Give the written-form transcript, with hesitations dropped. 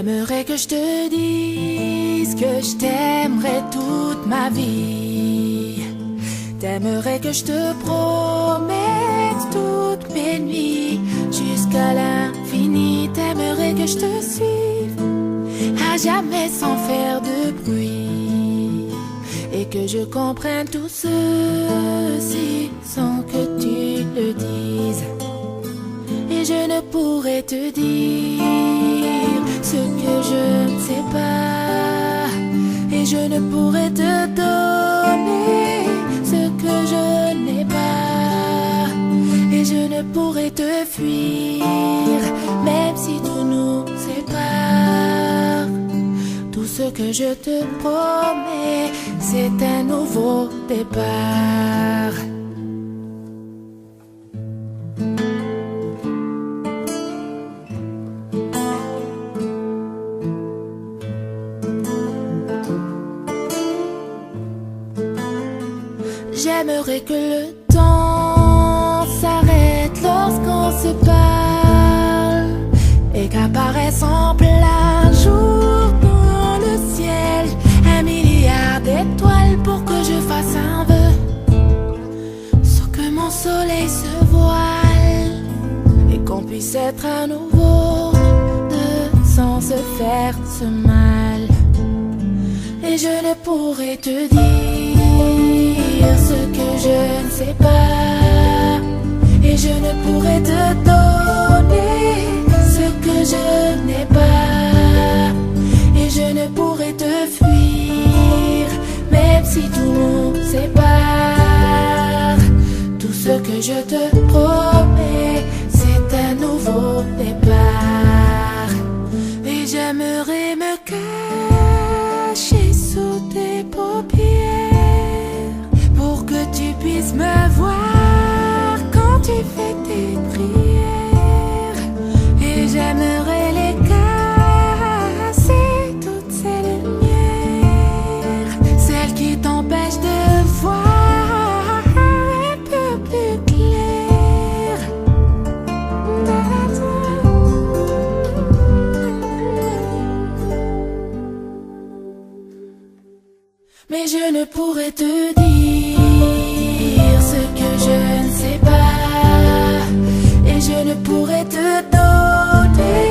J'aimerais que je te dise que je t'aimerais toute ma vie. T'aimerais que je te promette toutes mes nuits jusqu'à l'infini. T'aimerais que je te suive à jamais sans faire de bruit, et que je comprenne tout ceci sans que tu le dises. Et je ne pourrais te dire ce que je ne sais pas, et je ne pourrais te donner ce que je n'ai pas, et je ne pourrais te fuir même si tout nous sépare. Tout ce que je te promets, c'est un nouveau départ. J'aimerais que le temps s'arrête lorsqu'on se parle, et qu'apparaisse en plein jour dans le ciel un milliard d'étoiles pour que je fasse un vœu, sans que mon soleil se voile, et qu'on puisse être à nouveau deux sans se faire ce mal. Et je ne pourrais te dire ce que je ne sais pas, et je ne pourrais te donner ce que je n'ai pas, et je ne pourrais te fuir même si tout nous sépare. Tout ce que je te promets, c'est un nouveau départ. Et j'aimerais me cacher sous tes paupières pour que tu puisses me voir quand tu fais tes prières. Et j'aimerais les casser, toutes ces lumières, celles qui t'empêchent de voir un peu plus clair. Mais je ne pourrais te dire ce que je ne sais pas, et je ne pourrais te donner